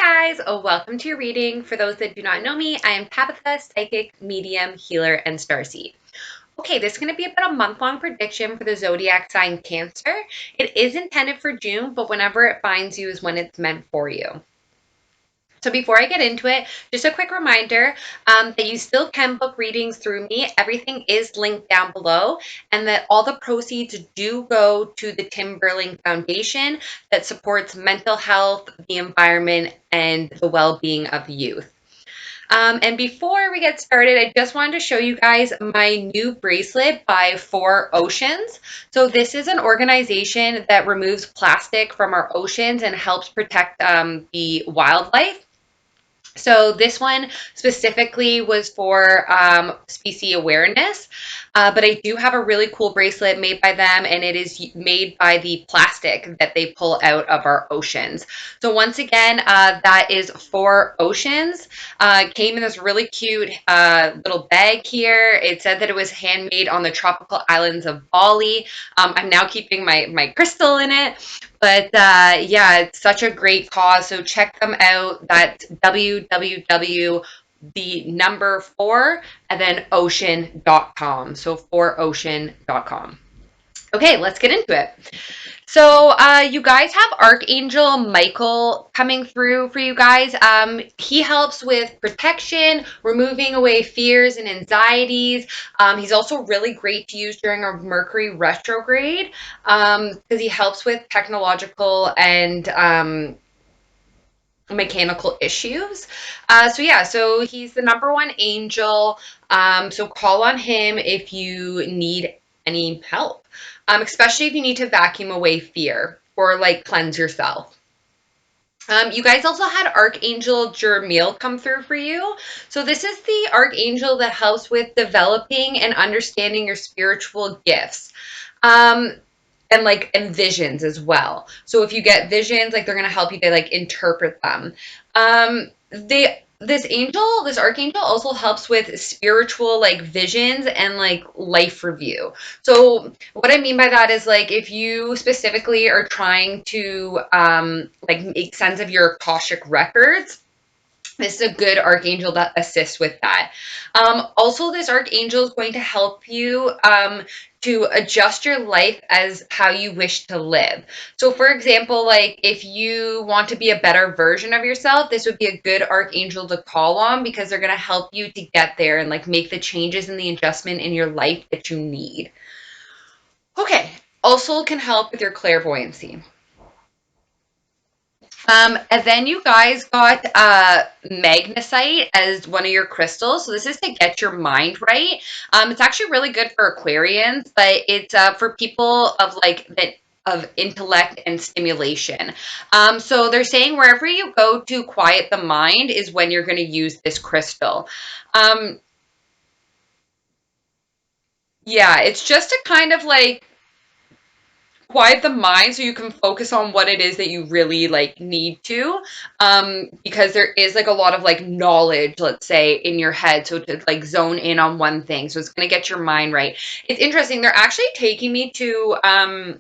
guys, welcome to your reading. For those that do not know me, I am Tabitha, psychic, medium, healer, and starseed. Okay, this is going to be about a month-long prediction for the zodiac sign Cancer. It is intended for June, but whenever it finds you is when it's meant for you. So before I get into it, just a quick reminder that you still can book readings through me. Everything is linked down below, and that all the proceeds do go to the Bergling Foundation that supports mental health, the environment, and the well-being of youth. And before we get started, I just wanted to show you guys my new bracelet by 4Oceans. So this is an organization that removes plastic from our oceans and helps protect the wildlife. So this one specifically was for species awareness, but I do have a really cool bracelet made by them, and it is made by the plastic that they pull out of our oceans. So once again, that is 4Oceans. Came in this really cute little bag here. It said that it was handmade on the tropical islands of Bali. I'm now keeping my crystal in it. But yeah, it's such a great cause. So check them out. That's www the number 4 and then ocean.com. So 4ocean.com. Okay, let's get into it. So, you guys have Archangel Michael coming through for you guys. He helps with protection, removing away fears and anxieties. He's also really great to use during a Mercury retrograde because he helps with technological and mechanical issues. So he's the number one angel. So call on him if you need any help, especially if you need to vacuum away fear or like cleanse yourself. You guys also had Archangel Jeremiel come through for you. So this is the Archangel that helps with developing and understanding your spiritual gifts. Um, and visions as well. So if you get visions, like they're gonna help you to like interpret them. This archangel also helps with spiritual like visions and like life review. So what I mean by that is like if you specifically are trying to like make sense of your Akashic records, this is a good archangel that assists with that. Also, this archangel is going to help you to adjust your life as how you wish to live. So, for example, like if you want to be a better version of yourself, this would be a good archangel to call on because they're going to help you to get there and like make the changes and the adjustment in your life that you need. Okay, also can help with your clairvoyancy. And then you guys got magnesite as one of your crystals. So this is to get your mind right. It's actually really good for Aquarians, but it's for people of like that of intellect and stimulation. So they're saying wherever you go to quiet the mind is when you're going to use this crystal. Um, yeah, it's just to kind of like quiet the mind so you can focus on what it is that you really like need to because there is like a lot of like knowledge, let's say, in your head, so to like zone in on one thing, so it's going to get your mind right. It's interesting, they're actually taking me to I'm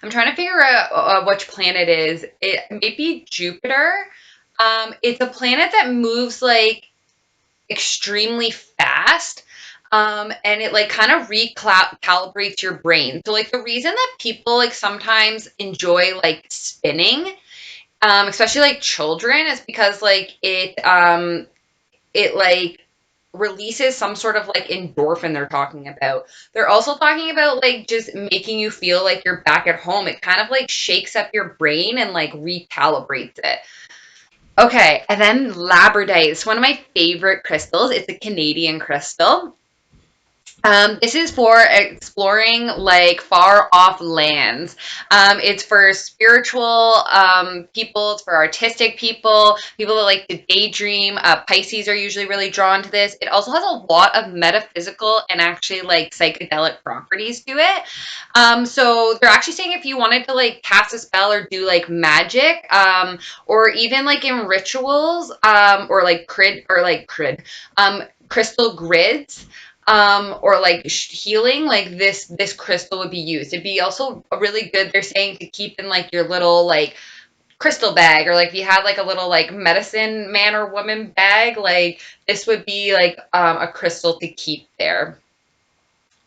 trying to figure out which planet it is. It may be Jupiter. It's a planet that moves like extremely fast, and it like kind of recalibrates your brain. So like the reason that people like sometimes enjoy like spinning, especially like children, is because like it like releases some sort of like endorphin they're talking about. They're also talking about like just making you feel like you're back at home. It kind of like shakes up your brain and like recalibrates it. Okay, and then labradorite is one of my favorite crystals. It's a Canadian crystal. This is for exploring like far off lands. It's for spiritual people, it's for artistic people, people that like to daydream. Pisces are usually really drawn to this. It also has a lot of metaphysical and actually like psychedelic properties to it. So they're actually saying if you wanted to like cast a spell or do like magic, or even like in rituals, or like crystal grids, or like healing, like this crystal would be used. It'd be also really good, they're saying, to keep in like your little like crystal bag, or like if you had like a little like medicine man or woman bag, like this would be like a crystal to keep there.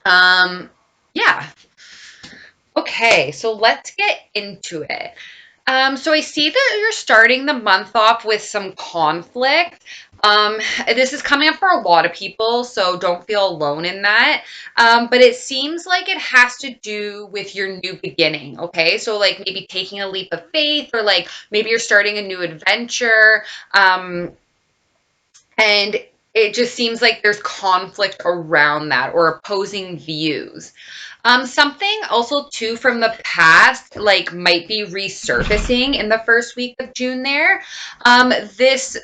Um, yeah. Okay, so let's get into it. So I see that you're starting the month off with some conflict. This is coming up for a lot of people, so don't feel alone in that. But it seems like it has to do with your new beginning, okay? So like maybe taking a leap of faith, or like maybe you're starting a new adventure. And it just seems like there's conflict around that, or opposing views. Something also too from the past, like might be resurfacing in the first week of June there. This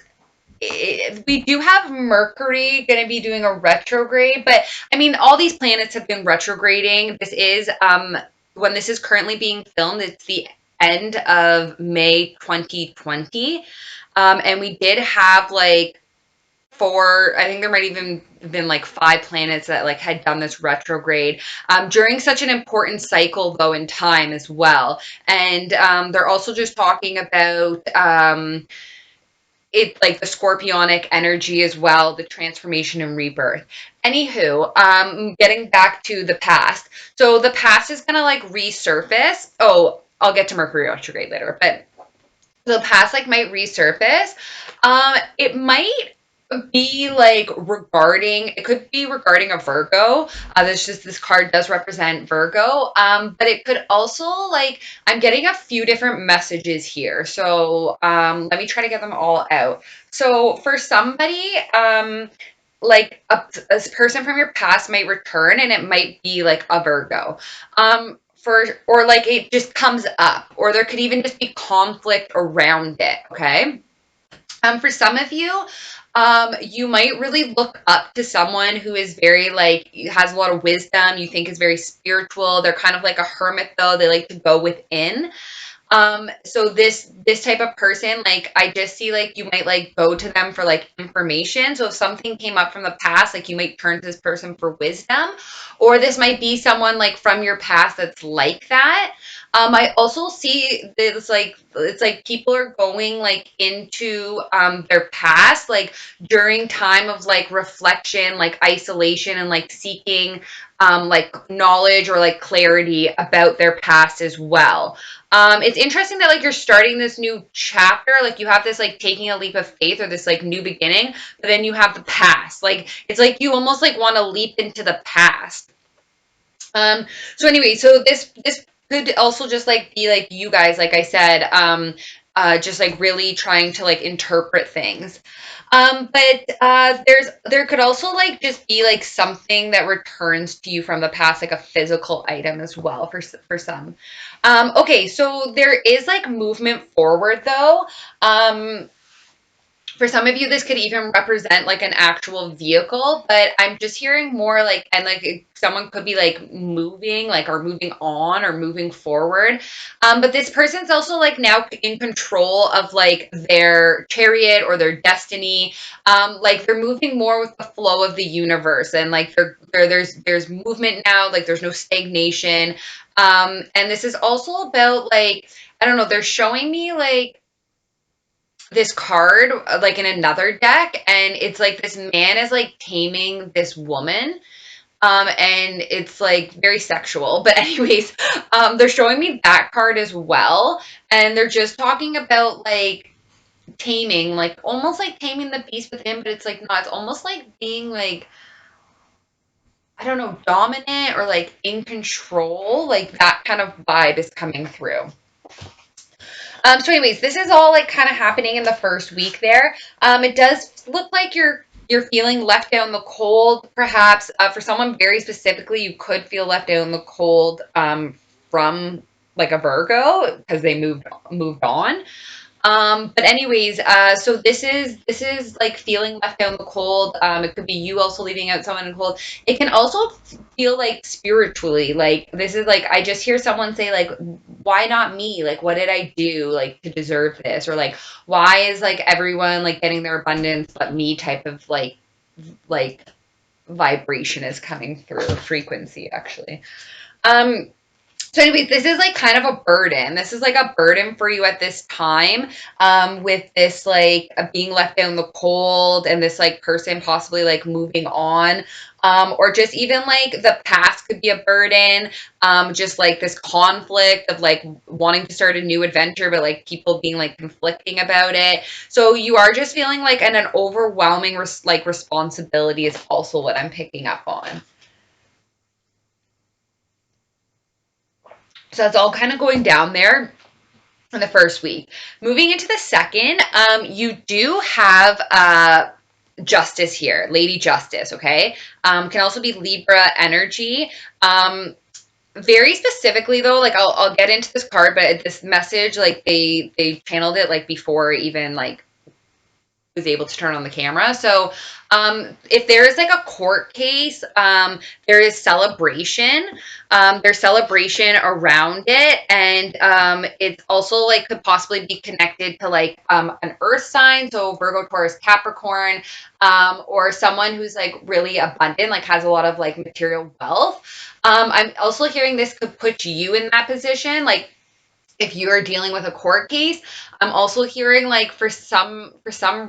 we do have Mercury going to be doing a retrograde, but I mean, all these planets have been retrograding. This is when this is currently being filmed, it's the end of May 2020. And we did have like four, I think there might even been like five planets that like had done this retrograde during such an important cycle though in time as well. And they're also just talking about it, like the scorpionic energy as well, the transformation and rebirth. Anywho, getting back to the past. So the past is gonna like resurface. Oh, I'll get to Mercury retrograde later, but the past like might resurface. It might be like regarding, it could be regarding a Virgo. This card does represent Virgo. But it could also like, I'm getting a few different messages here. So let me try to get them all out. So for somebody, like a person from your past might return, and it might be like a Virgo. Or like it just comes up, or there could even just be conflict around it. Okay. For some of you, you might really look up to someone who is very like has a lot of wisdom. You think is very spiritual. They're kind of like a hermit though. They like to go within. So this type of person, like I just see like you might like go to them for like information. So if something came up from the past, like you might turn to this person for wisdom, or this might be someone like from your past that's like that. I also see this like it's like people are going like into their past like during time of like reflection, like isolation, and like seeking like knowledge or like clarity about their past as well. It's interesting that like you're starting this new chapter, like you have this like taking a leap of faith or this like new beginning, but then you have the past. Like it's like you almost like want to leap into the past. Um, so anyway, so this could also just like be like you guys, like I said, just like really trying to like interpret things. But there could also like just be like something that returns to you from the past, like a physical item as well for some. Okay, so there is like movement forward though. For some of you, this could even represent like an actual vehicle, but I'm just hearing more like, and like someone could be like moving, like, or moving on or moving forward. But this person's also like now in control of like their chariot or their destiny. Like they're moving more with the flow of the universe, and like there's movement now, like there's no stagnation. And this is also about like, I don't know, they're showing me like this card like in another deck, and it's like this man is like taming this woman, and it's like very sexual, but anyways, they're showing me that card as well, and they're just talking about like taming, like almost like taming the beast within, but it's like not, it's almost like being like, I don't know, dominant or like in control, like that kind of vibe is coming through. So anyways, this is all like kind of happening in the first week there. It does look like you're feeling left out in the cold, perhaps. For someone very specifically, you could feel left out in the cold from like a Virgo because they moved on. But anyways, so this is like feeling left out in the cold. It could be you also leaving out someone in the cold. It can also feel like spiritually, like this is like I just hear someone say like, why not me? Like, what did I do like to deserve this? Or like, why is like everyone like getting their abundance but me? Type of like vibration is coming through, frequency actually. Um, So anyways, this is like kind of a burden. This is like a burden for you at this time, with this like being left out in the cold and this like person possibly like moving on. Or just even like the past could be a burden. Just like this conflict of like wanting to start a new adventure, but like people being like conflicting about it. So you are just feeling like an overwhelming like responsibility is also what I'm picking up on. So that's all kind of going down there in the first week. Moving into the second, you do have Justice here, Lady Justice, okay? Can also be Libra energy. Very specifically though, like I'll get into this card, but this message, like they channeled it like before even like was able to turn on the camera. So if there is like a court case, there is celebration. There's celebration around it, and it's also like could possibly be connected to like an earth sign, so Virgo, Taurus, Capricorn, or someone who's like really abundant, like has a lot of like material wealth. I'm also hearing this could put you in that position, like if you're dealing with a court case. I'm also hearing like for some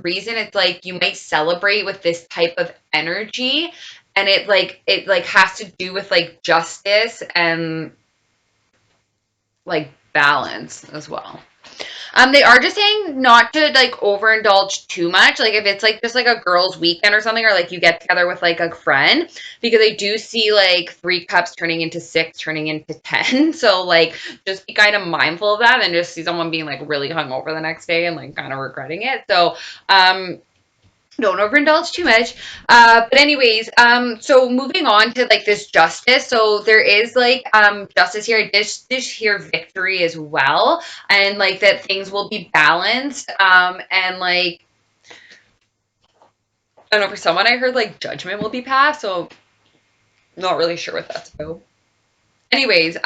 reason it's like you might celebrate with this type of energy, and it like has to do with like justice and like balance as well. They are just saying not to like overindulge too much. Like if it's like just like a girls' weekend or something, or like you get together with like a friend, because I do see like 3 cups turning into 6, turning into 10. So like just be kind of mindful of that, and just see someone being like really hungover the next day and like kind of regretting it. So don't overindulge too much. But anyways, so moving on to like this justice. So there is like justice here. I just hear victory as well, and like that things will be balanced. And like I don't know, for someone I heard like judgment will be passed. So not really sure what that's about. Anyways,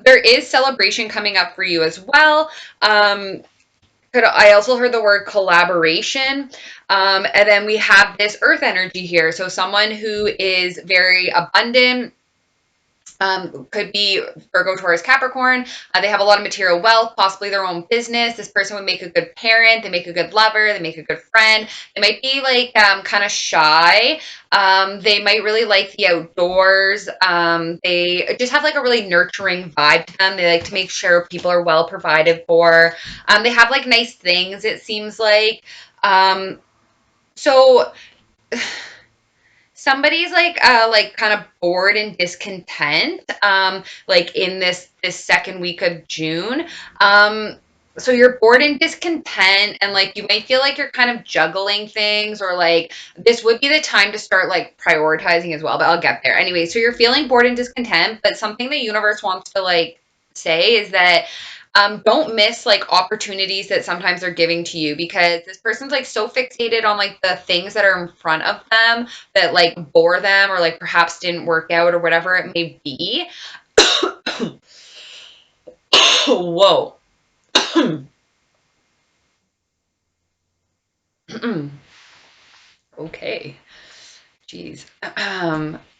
there is celebration coming up for you as well. I also heard the word collaboration. And then we have this earth energy here. So someone who is very abundant, could be Virgo, Taurus, Capricorn. They have a lot of material wealth, possibly their own business. This person would make a good parent. They make a good lover. They make a good friend. They might be like kind of shy. They might really like the outdoors. They just have like a really nurturing vibe to them. They like to make sure people are well provided for. They have like nice things, it seems like. So somebody's like kind of bored and discontent, like in this second week of June. So you're bored and discontent, and like you might feel like you're kind of juggling things, or like this would be the time to start like prioritizing as well, but I'll get there anyway. So you're feeling bored and discontent, but something the universe wants to like say is that don't miss like opportunities that sometimes they're giving to you, because this person's like so fixated on like the things that are in front of them that like bore them, or like perhaps didn't work out, or whatever it may be. Whoa. Okay. Jeez.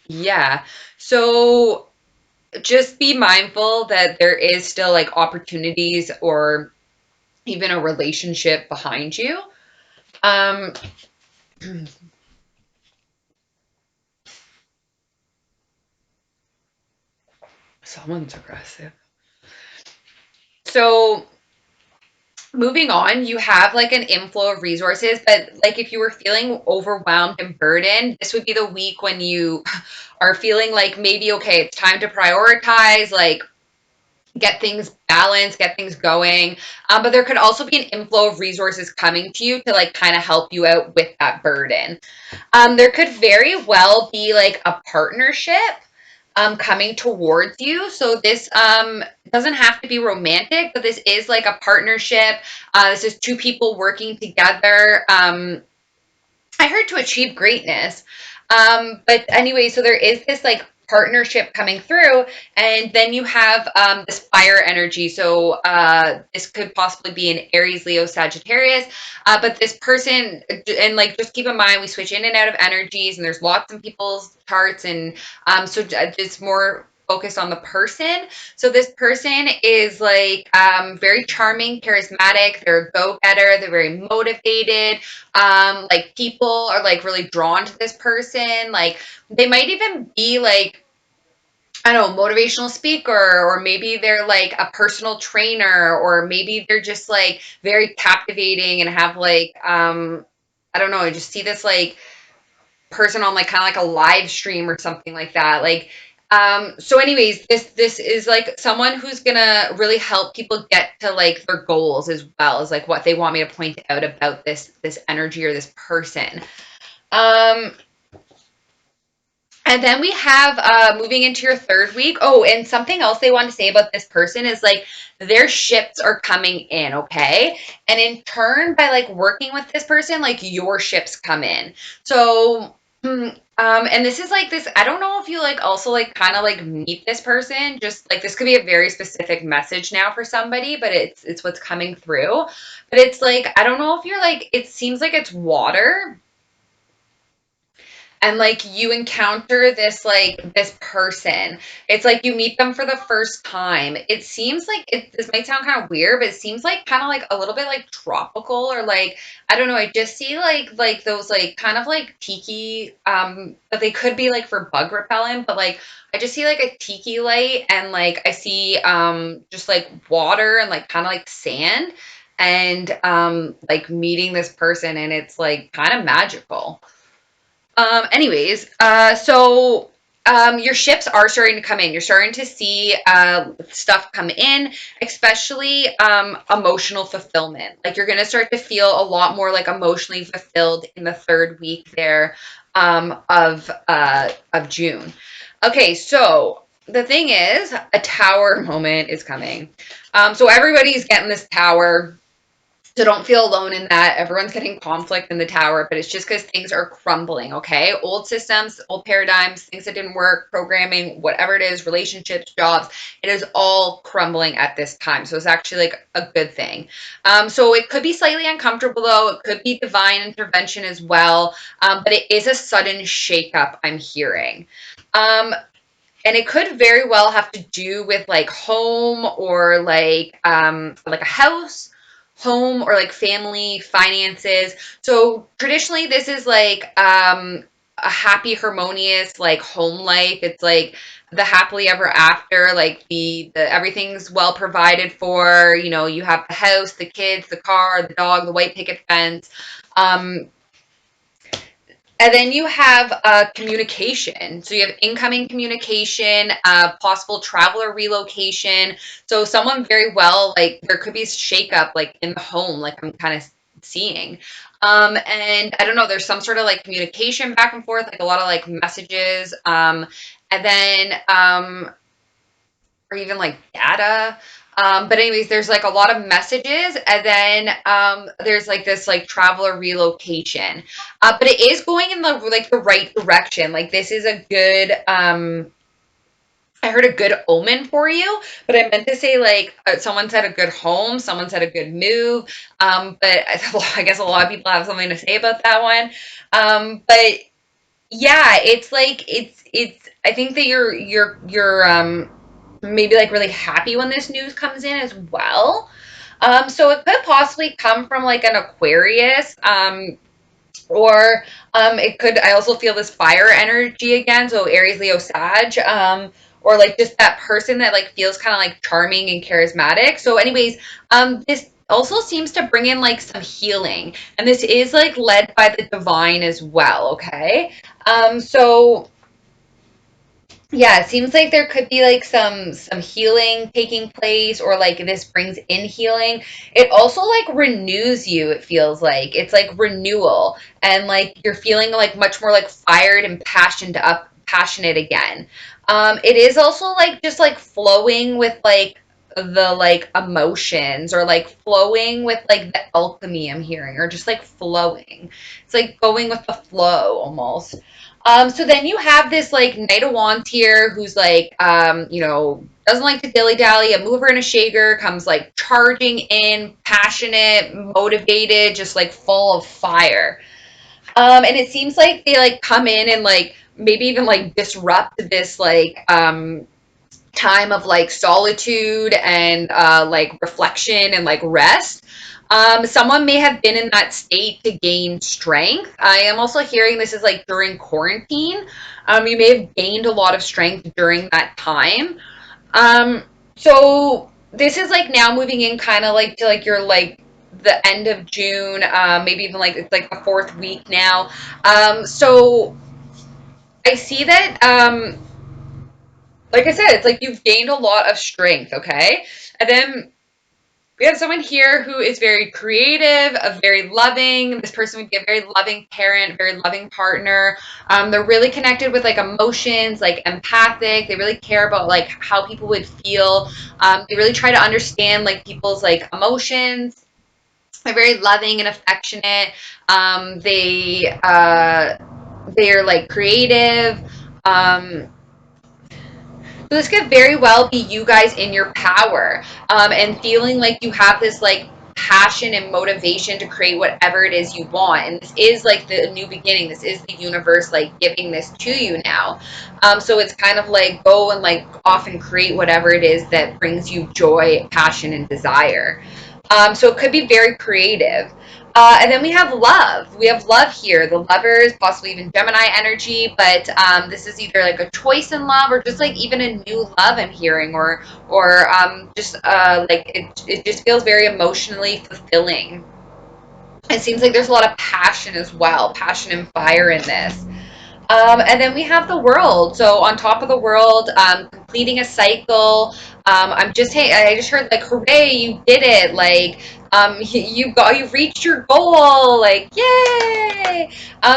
Yeah. So just be mindful that there is still like opportunities or even a relationship behind you. Um, Someone's aggressive. So moving on, you have like an inflow of resources, but like if you were feeling overwhelmed and burdened, this would be the week when you are feeling like maybe, okay, it's time to prioritize, like get things balanced, get things going. But there could also be an inflow of resources coming to you to like kind of help you out with that burden. There could very well be like a partnership coming towards you. So this doesn't have to be romantic, but this is like a partnership. This is 2 people working together. I heard to achieve greatness. But anyway, so there is this like partnership coming through, and then you have this fire energy. So this could possibly be an Aries, Leo, Sagittarius. But this person, and like just keep in mind, we switch in and out of energies, and there's lots of people's charts, and so it's more. focused on the person. So this person is like very charming, charismatic. They're a go-getter. They're very motivated. Like people are like really drawn to this person. Like they might even be like, I don't know, motivational speaker, or maybe they're like a personal trainer, or maybe they're just like very captivating and have like I don't know, I just see this like person on like kind of like a live stream or something like that. Like so anyways, this is like someone who's gonna really help people get to like their goals as well as like what they want me to point out about this energy or this person. Um And then we have moving into your third week. Oh, and something else they want to say about this person is like their ships are coming in, okay? And in turn, by like working with this person, like your ships come in. So, and this is like this. I don't know if you like also like kind of like meet this person. Just like this could be a very specific message now for somebody, but it's what's coming through. But it's like I don't know if you're like. It seems like it's water, and like you encounter this person. It's like you meet them for the first time. It seems like this might sound kind of weird, but it seems like kind of like a little bit like tropical, or like I don't know, I just see like those like kind of like tiki, but they could be like for bug repellent, but like I just see like a tiki light, and like I see just like water and like kind of like sand, and like meeting this person, and it's like kind of magical. Anyways, your ships are starting to come in. You're starting to see stuff come in, especially emotional fulfillment. Like you're going to start to feel a lot more like emotionally fulfilled in the third week there of June. Okay, so the thing is, a tower moment is coming. So everybody's getting this tower, so don't feel alone in that. Everyone's getting conflict in the tower, but it's just because things are crumbling, okay? Old systems, old paradigms, things that didn't work, programming, whatever it is, relationships, jobs, it is all crumbling at this time. So it's actually like a good thing. So it could be slightly uncomfortable though. It could be divine intervention as well. But it is a sudden shakeup I'm hearing. And it could very well have to do with like home, or like a house, home, or like family finances. So traditionally this is like a happy, harmonious like home life. It's like the happily ever after, like the everything's well provided for. You know, you have the house, the kids, the car, the dog, the white picket fence. um and then you have communication. So you have incoming communication, possible traveler relocation. So someone very well, like there could be a shakeup like in the home, like I'm kind of seeing. And I don't know, there's some sort of like communication back and forth, like a lot of like messages. And then or even like data. But anyways, there's like a lot of messages, and then there's like this like traveler relocation. But it is going in the right direction. Like this is a good I heard a good omen for you, but I meant to say like someone said a good home, someone said a good move. But I guess a lot of people have something to say about that one. But yeah, it's like it's I think that you're maybe like really happy when this news comes in as well. So it could possibly come from like an Aquarius, or it could. I also feel this fire energy again, so Aries, Leo, Sag, or like just that person that like feels kind of like charming and charismatic. So, anyways, this also seems to bring in like some healing, and this is like led by the divine as well. Okay, so yeah, it seems like there could be like some healing taking place, or like this brings in healing. It also like renews you, it feels like. It's like renewal, and like you're feeling like much more like fired and passionate again. It is also like just like flowing with like the like emotions, or like flowing with like the alchemy I'm hearing, or just like flowing. It's like going with the flow almost. So then you have this like Knight of Wands here, who's like, doesn't like to dilly dally. A mover and a shaker, comes like charging in, passionate, motivated, just like full of fire. And it seems like they like come in and like maybe even like disrupt this like time of like solitude and like reflection and like rest. Someone may have been in that state to gain strength. I am also hearing this is like during quarantine. You may have gained a lot of strength during that time. Um, so this is like now moving in kind of like to like your like the end of June, maybe even like it's like the fourth week now. So I see that like I said, it's like you've gained a lot of strength, okay? And then we have someone here who is very creative, very loving. This person would be a very loving parent, very loving partner. They're really connected with like emotions, like empathic. They really care about like how people would feel. They really try to understand like people's like emotions. They're very loving and affectionate. They are like creative. Um, So this could very well be you guys in your power, and feeling like you have this like passion and motivation to create whatever it is you want. And this is like the new beginning. This is the universe like giving this to you now. So it's kind of like go and like off and create whatever it is that brings you joy, passion, and desire. So it could be very creative. And then we have love. We have love here. The lovers, possibly even Gemini energy, but this is either like a choice in love or just like even a new love I'm hearing, or just like it just feels very emotionally fulfilling. It seems like there's a lot of passion as well, passion and fire in this. And then we have the world. So on top of the world, completing a cycle. I just heard like, hooray, you did it. Like, you reached your goal. Like, yay.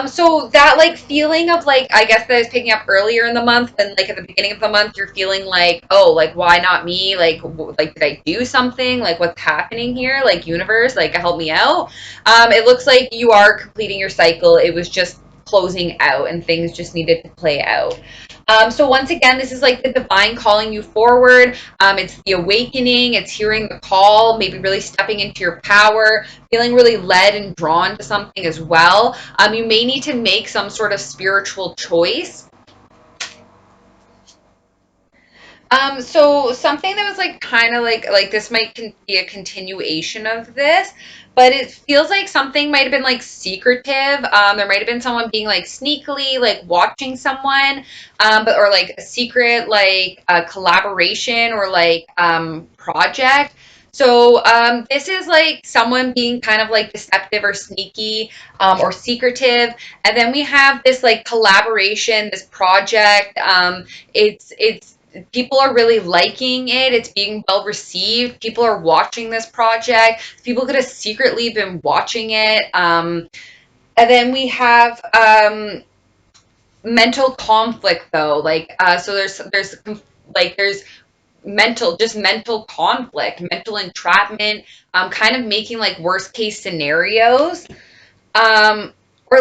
So that like feeling of like, I guess that I was picking up earlier in the month and like at the beginning of the month, you're feeling like, oh, like, why not me? Like, did I do something? Like, what's happening here? Like, universe, like, help me out. It looks like you are completing your cycle. It was just closing out and things just needed to play out. So once again, this is like the divine calling you forward. It's the awakening. It's hearing the call, maybe really stepping into your power, feeling really led and drawn to something as well. You may need to make some sort of spiritual choice. So something that was like kind of like this might be a continuation of this, but it feels like something might have been like secretive. There might have been someone being like sneakily like watching someone, but or like a secret like collaboration or like project. So this is like someone being kind of like deceptive or sneaky, or secretive, and then we have this like collaboration, this project. It's people are really liking it. It's being well received. People are watching this project. People could have secretly been watching it. And then we have mental conflict, though. Like, so there's mental conflict, mental entrapment, kind of making like worst case scenarios. Or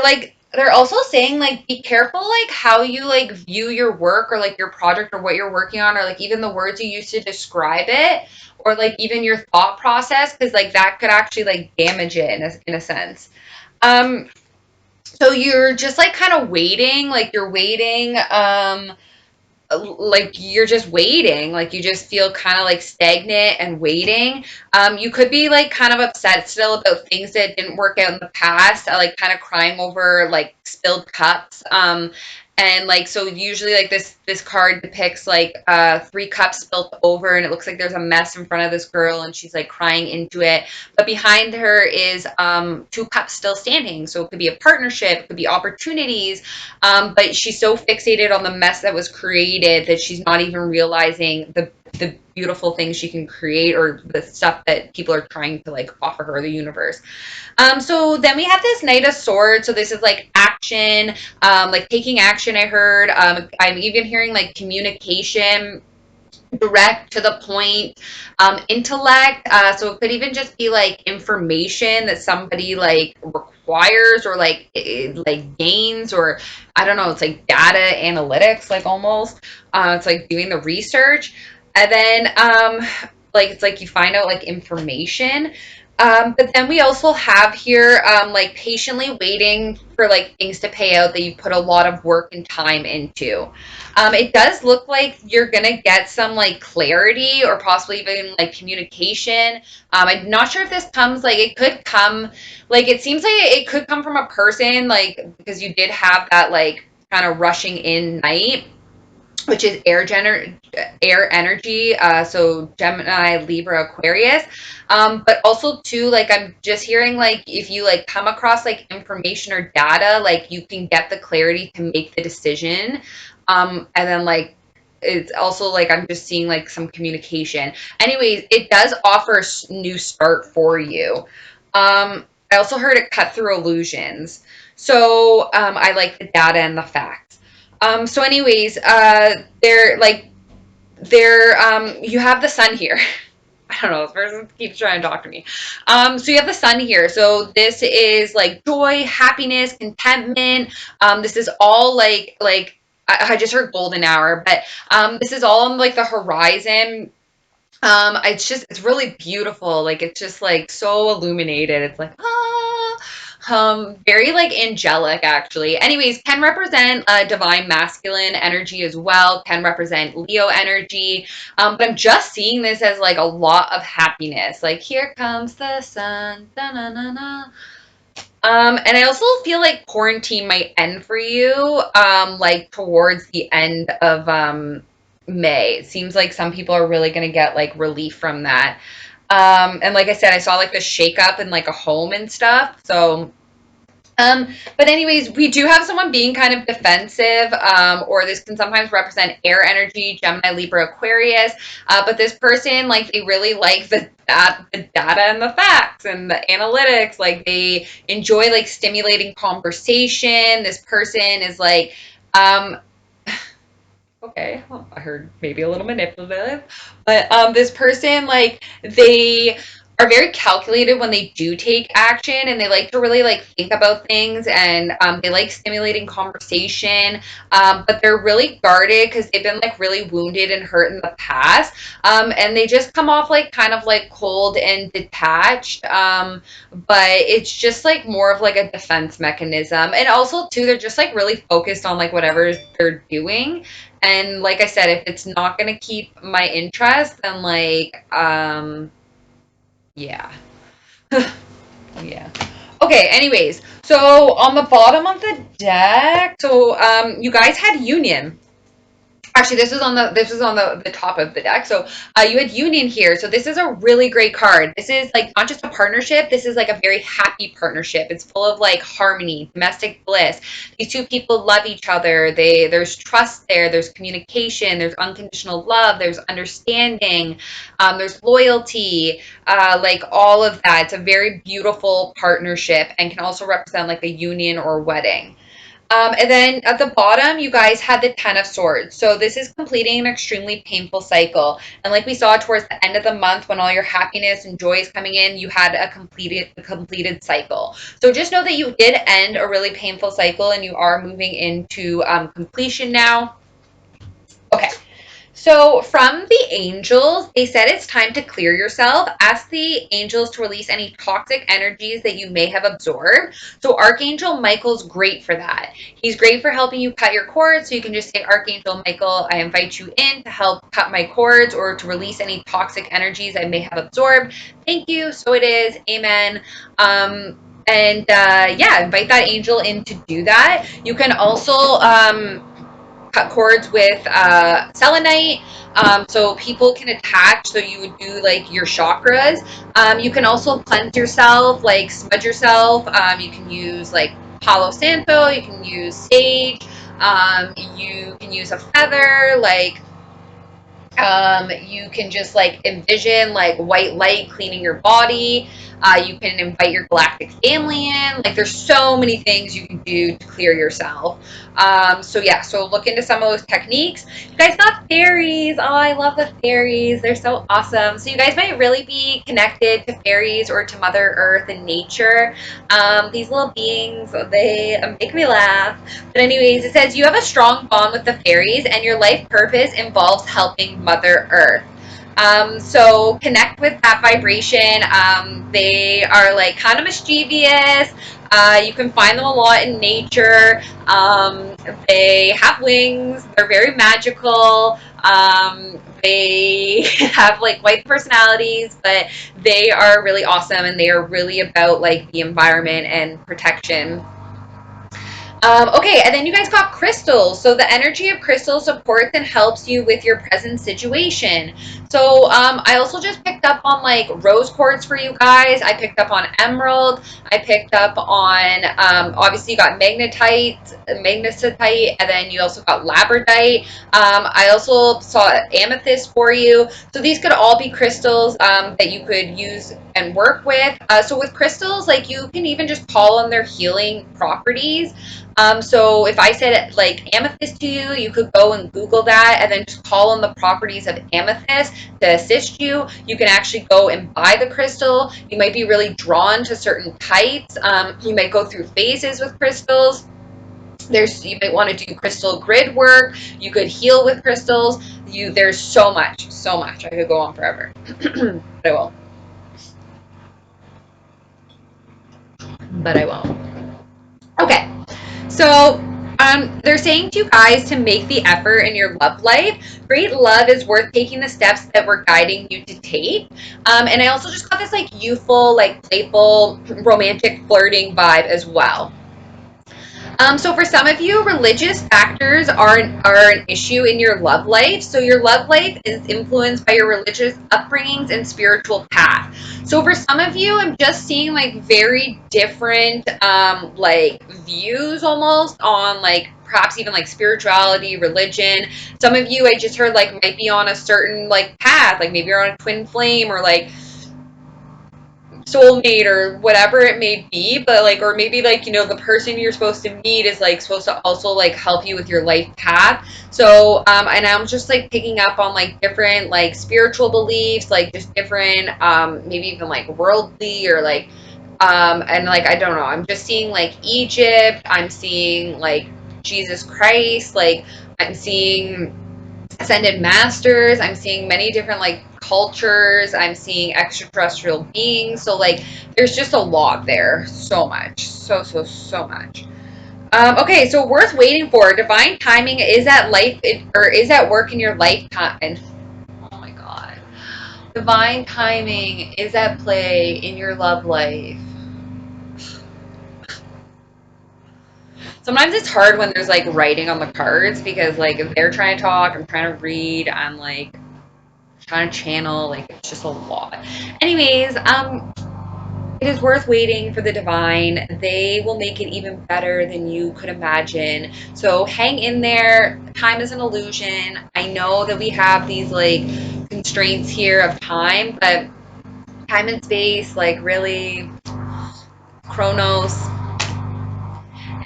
like they're also saying like be careful like how you like view your work or like your project or what you're working on, or like even the words you use to describe it, or like even your thought process, because like that could actually like damage it in a sense. Um so you're just like kind of waiting, like you're waiting, like you're just waiting, like you just feel kind of like stagnant and waiting. You could be like kind of upset still about things that didn't work out in the past, like kind of crying over like spilled cups. And like so usually like this card depicts like three cups spilt over, and it looks like there's a mess in front of this girl and she's like crying into it, but behind her is two cups still standing. So it could be a partnership, it could be opportunities, but she's so fixated on the mess that was created that she's not even realizing the beautiful things she can create, or the stuff that people are trying to like offer her, the universe. So then we have this Knight of Swords. So this is like action, like taking action. I heard. I'm even hearing like communication, direct to the point, intellect. So it could even just be like information that somebody like requires or like gains, or I don't know. It's like data analytics, like almost. It's like doing the research, and then like it's like you find out like information. But then we also have here, like patiently waiting for like things to pay out that you put a lot of work and time into. It does look like you're gonna get some like clarity or possibly even like communication. I'm not sure if this comes like it could come like it seems like it could come from a person like because you did have that like kind of rushing in night, which is air energy, so Gemini, Libra, Aquarius. But also too, like I'm just hearing like if you like come across like information or data, like you can get the clarity to make the decision. And then like it's also like I'm just seeing like some communication. Anyways, it does offer a new start for you. I also heard it cut through illusions. So I like the data and the facts. So anyways, you have the sun here. I don't know, this person keeps trying to talk to me. So you have the sun here. So this is like joy, happiness, contentment. This is all like I just heard golden hour, but this is all on like the horizon. It's really beautiful. Like it's just like so illuminated. It's like very like angelic actually. Anyways, can represent divine masculine energy as well. Can represent Leo energy. But I'm just seeing this as like a lot of happiness. Like here comes the sun. Da-na-na-na. And I also feel like quarantine might end for you, like towards the end of May. It seems like some people are really gonna get like relief from that. And like I said, I saw like the shakeup in like a home and stuff. So but anyways, we do have someone being kind of defensive, or this can sometimes represent air energy, Gemini, Libra, Aquarius. But this person, like, they really like the data and the facts and the analytics. Like, they enjoy like stimulating conversation. This person is like, um, okay, well, I heard maybe a little manipulative, but this person like they are very calculated when they do take action, and they like to really like think about things, and they like stimulating conversation, but they're really guarded because they've been like really wounded and hurt in the past, and they just come off like kind of like cold and detached, but it's just like more of like a defense mechanism, and also too they're just like really focused on like whatever they're doing. And like I said, if it's not gonna keep my interest, then like yeah. Yeah. Okay, anyways. So on the bottom of the deck, so you guys had union. Actually, this is on the top of the deck. So you had union here. So this is a really great card. This is like not just a partnership. This is like a very happy partnership. It's full of like harmony, domestic bliss. These two people love each other. There's trust there. There's communication. There's unconditional love. There's understanding. There's loyalty. Like all of that. It's a very beautiful partnership and can also represent like a union or wedding. And then at the bottom, you guys had the Ten of Swords. So this is completing an extremely painful cycle. And like we saw towards the end of the month, when all your happiness and joy is coming in, you had a completed cycle. So just know that you did end a really painful cycle, and you are moving into completion now. Okay. So, from the angels, they said it's time to clear yourself. Ask the angels to release any toxic energies that you may have absorbed. So, Archangel Michael's great for that. He's great for helping you cut your cords. So, you can just say, Archangel Michael, I invite you in to help cut my cords or to release any toxic energies I may have absorbed. Thank you. So it is. Amen. And yeah, invite that angel in to do that. You can also cut cords with selenite, so people can attach, so you would do like your chakras. You can also cleanse yourself, like smudge yourself. You can use like palo santo, you can use sage, you can use a feather, like you can just like envision like white light cleaning your body. You can invite your galactic family in. Like there's so many things you can do to clear yourself. So yeah, so look into some of those techniques. You guys got fairies. Oh, I love the fairies. They're so awesome. So you guys might really be connected to fairies or to Mother Earth and nature. These little beings, they make me laugh. But anyways, it says you have a strong bond with the fairies, and your life purpose involves helping Mother Earth. So connect with that vibration. They are like kind of mischievous. You can find them a lot in nature. They have wings. They're very magical. They have like white personalities, but they are really awesome and they are really about like the environment and protection. Okay, and then you guys got crystals. So the energy of crystals supports and helps you with your present situation. So I also just picked up on like rose quartz for you guys. I picked up on emerald. I picked up on obviously you got magnesite, and then you also got labradite. I also saw amethyst for you. So these could all be crystals that you could use and work with. So with crystals, like you can even just call on their healing properties. So if I said like amethyst to you, you could go and Google that and then just call on the properties of amethyst to assist you. You can actually go and buy the crystal. You might be really drawn to certain types. You might go through phases with crystals. You might want to do crystal grid work. You could heal with crystals. There's so much, so much. I could go on forever, but I won't. But I won't. Okay. So they're saying to you guys to make the effort in your love life. Great love is worth taking the steps that we're guiding you to take. And I also just got this like youthful, like playful, romantic flirting vibe as well. So for some of you, religious factors are an issue in your love life. So your love life is influenced by your religious upbringings and spiritual path. So for some of you, I'm just seeing like very different like views almost on like perhaps even like spirituality, religion. Some of you I just heard like might be on a certain like path, like maybe you're on a twin flame or like soulmate or whatever it may be, but like, or maybe like, the person you're supposed to meet is like supposed to also like help you with your life path. So and I'm just like picking up on like different like spiritual beliefs, like just different maybe even like worldly or like and like I don't know, I'm just seeing like Egypt, I'm seeing like Jesus Christ, like I'm seeing ascended masters, I'm seeing many different like cultures, I'm seeing extraterrestrial beings. So like there's just a lot there. So much. So much. Okay, so worth waiting for. Divine timing is at or is at work in your lifetime. Oh my god. Divine timing is at play in your love life. Sometimes it's hard when there's like writing on the cards because like if they're trying to talk, I'm trying to read, I'm like trying to channel, like it's just a lot. Anyways, it is worth waiting for the divine. They will make it even better than you could imagine. So hang in there. Time is an illusion. I know that we have these like constraints here of time, but time and space, like really, Chronos,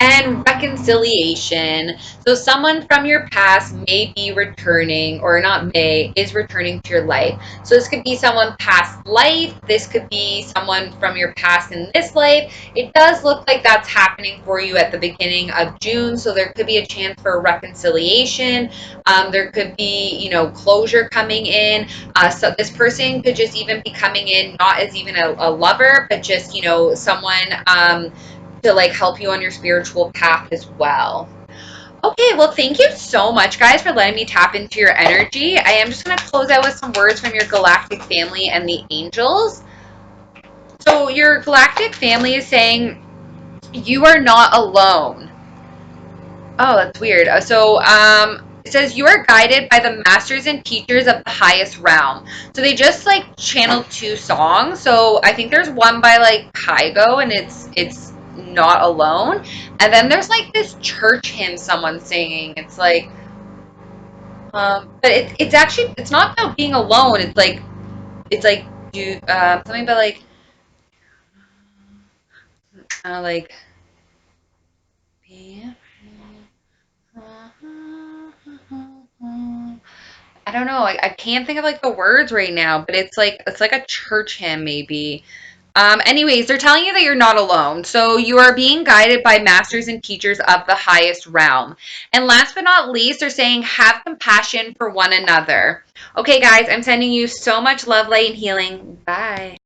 and reconciliation. So someone from your past may be returning, or not may, is returning to your life. So this could be someone past life. This could be someone from your past in this life. It does look like that's happening for you at the beginning of June. So there could be a chance for a reconciliation. There could be, closure coming in. So this person could just even be coming in not as even a lover, but just, someone to like help you on your spiritual path as well. Okay, well, thank you so much, guys, for letting me tap into your energy. I am just going to close out with some words from your galactic family and the angels. So, your galactic family is saying, you are not alone. Oh, that's weird. It says you are guided by the masters and teachers of the highest realm. So they just like channeled two songs. So I think there's one by like Kygo, and it's not alone. And then there's like this church hymn someone's singing. It's like, but it's actually it's not about being alone. It's like you something about like. I don't know. I can't think of like the words right now, but it's like a church hymn maybe. Anyways, they're telling you that you're not alone. So you are being guided by masters and teachers of the highest realm. And last but not least, they're saying have compassion for one another. Okay, guys, I'm sending you so much love, light, and healing. Bye.